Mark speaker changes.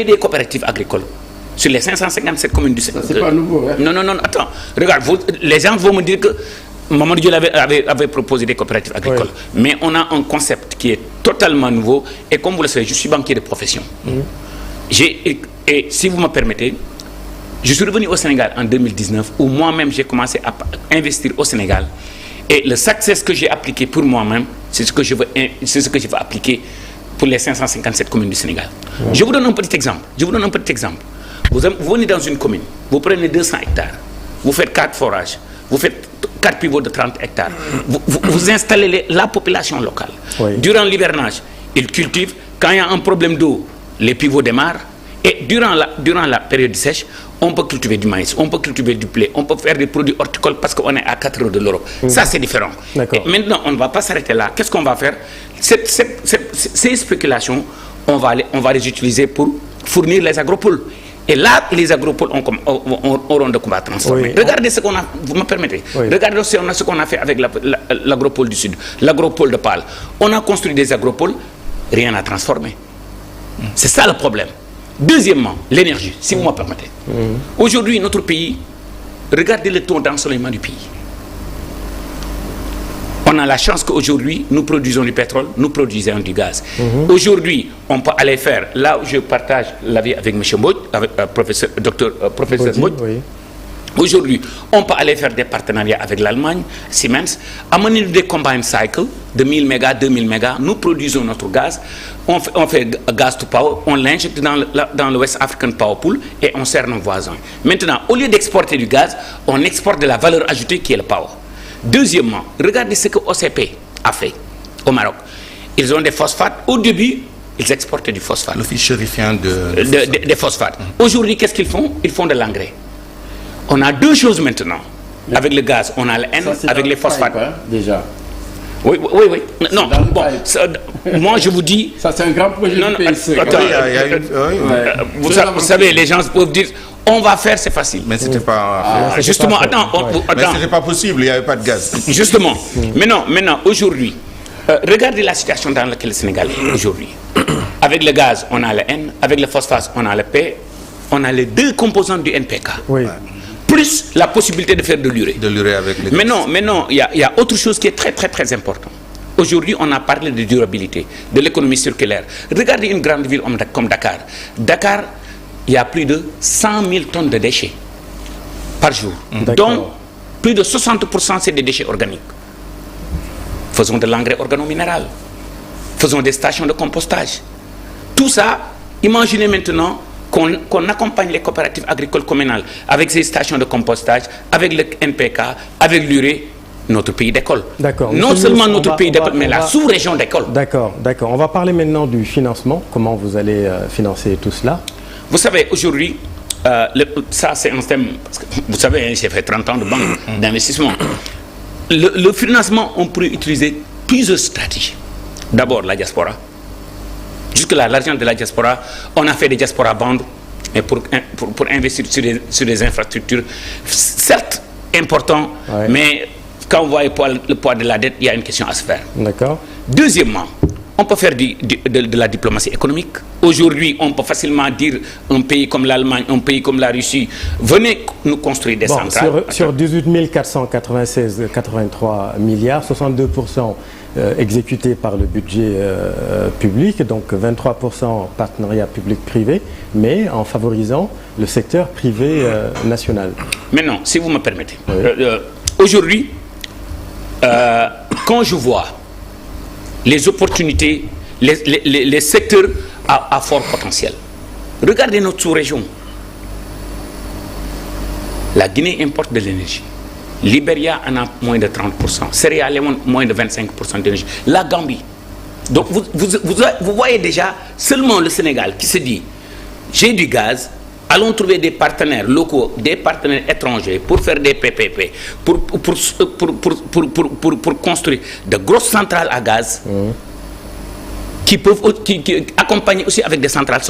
Speaker 1: des coopératives agricoles sur les 557 communes du Sénégal.
Speaker 2: C'est pas nouveau, hein?
Speaker 1: Non, attends. Regarde, les gens vont me dire que Mamadou Diop avait proposé des coopératives agricoles. Oui. Mais on a un concept qui est totalement nouveau. Et comme vous le savez, je suis banquier de profession. Et si vous me permettez, je suis revenu au Sénégal en 2019, où moi-même j'ai commencé à investir au Sénégal. Et le success que j'ai appliqué pour moi-même, c'est ce que je veux appliquer pour les 557 communes du Sénégal. Je vous donne un petit exemple. Vous venez dans une commune, vous prenez 200 hectares, vous faites 4 forages, vous faites 4 pivots de 30 hectares, vous installez la population locale. Oui. Durant l'hivernage, ils cultivent. Quand il y a un problème d'eau, les pivots démarrent. Et durant la période sèche, on peut cultiver du maïs, on peut cultiver du blé, on peut faire des produits horticoles parce qu'on est à 4 heures de l'Europe. Ça, c'est différent. Et maintenant, on ne va pas s'arrêter là. Qu'est-ce qu'on va faire? Ces spéculations, on va les utiliser pour fournir les agropoles. Et là, les agropoles auront de quoi transformer. Oui. Regardez ce qu'on a, vous me permettez, regardez ce qu'on a fait avec l'agropole du Sud, l'agropole de Pâle. On a construit des agropoles, rien à transformer. C'est ça le problème. Deuxièmement, l'énergie, si vous me permettez. Aujourd'hui, notre pays, regardez le taux d'ensoleillement du pays. On a la chance qu'aujourd'hui, nous produisons du pétrole, nous produisons du gaz. Aujourd'hui, on peut aller faire, là où je partage l'avis avec M. Mbodj, avec professeur Mbodj. Aujourd'hui, on peut aller faire des partenariats avec l'Allemagne, Siemens, amener des combined cycles de 1000 mégas, 2000 mégas. Nous produisons notre gaz, on fait gaz to power, on l'injecte dans le West African Power Pool et on sert nos voisins. Maintenant, au lieu d'exporter du gaz, on exporte de la valeur ajoutée qui est le power. Deuxièmement, regardez ce que OCP a fait au Maroc. Ils ont des phosphates. Au début, ils exportaient du phosphate.
Speaker 3: L'office chérifien
Speaker 1: des phosphates. Aujourd'hui, qu'est-ce qu'ils font? Ils font de l'engrais. On a deux choses maintenant. Avec le gaz, on a le N, avec les phosphates.
Speaker 2: Pipe, hein, déjà.
Speaker 1: Oui. Non, bon, moi je vous dis...
Speaker 2: Ça, c'est un grand projet
Speaker 1: non,
Speaker 2: du PSE.
Speaker 1: Attends, vous savez, les gens peuvent dire, on va faire, c'est facile.
Speaker 3: Mais c'était pas...
Speaker 1: justement, attends.
Speaker 3: Mais c'était pas possible, il n'y avait pas de gaz.
Speaker 1: Justement. Maintenant, aujourd'hui, regardez la situation dans laquelle le Sénégal est aujourd'hui. Avec le gaz, on a le N, avec le phosphate, on a le P, on a les deux composantes du NPK.
Speaker 4: Oui.
Speaker 1: Plus la possibilité de faire de l'urée.
Speaker 3: De l'urée avec les...
Speaker 1: Mais non, il y a autre chose qui est très, très, très important. Aujourd'hui, on a parlé de durabilité, de l'économie circulaire. Regardez une grande ville comme Dakar. Dakar, il y a plus de 100 000 tonnes de déchets par jour. Donc, plus de 60% c'est des déchets organiques. Faisons de l'engrais organominéral. Faisons des stations de compostage. Tout ça, imaginez maintenant qu'on accompagne les coopératives agricoles communales avec ces stations de compostage, avec le NPK, avec l'urée, notre pays d'école.
Speaker 4: D'accord.
Speaker 1: Non seulement notre pays d'école, mais la sous-région d'école.
Speaker 4: D'accord. On va parler maintenant du financement. Comment vous allez financer tout cela?
Speaker 1: Vous savez, aujourd'hui, ça c'est un thème, parce que vous savez, j'ai fait 30 ans de banque d'investissement. Le financement, on pourrait utiliser plusieurs stratégies. D'abord, la diaspora. Jusque-là, l'argent de la diaspora, on a fait des diaspora bonds pour investir sur des infrastructures, certes importantes, mais quand on voit le poids de la dette, il y a une question à se faire.
Speaker 4: D'accord.
Speaker 1: Deuxièmement, on peut faire de la diplomatie économique. Aujourd'hui, on peut facilement dire un pays comme l'Allemagne, un pays comme la Russie, venez nous construire des centrales.
Speaker 4: Sur 18 496,83 milliards, 62% exécutés par le budget public, donc 23% partenariat public-privé, mais en favorisant le secteur privé national.
Speaker 1: Maintenant, si vous me permettez, aujourd'hui, quand je vois les opportunités, les secteurs à fort potentiel. Regardez notre sous-région. La Guinée importe de l'énergie. Libéria en a moins de 30%. Sierra Leone, moins de 25% d'énergie. La Gambie. Donc vous voyez déjà seulement le Sénégal qui se dit, j'ai du gaz, allons trouver des partenaires locaux, des partenaires étrangers pour faire des PPP, pour construire de grosses centrales à gaz qui peuvent accompagner aussi avec des centrales solaires.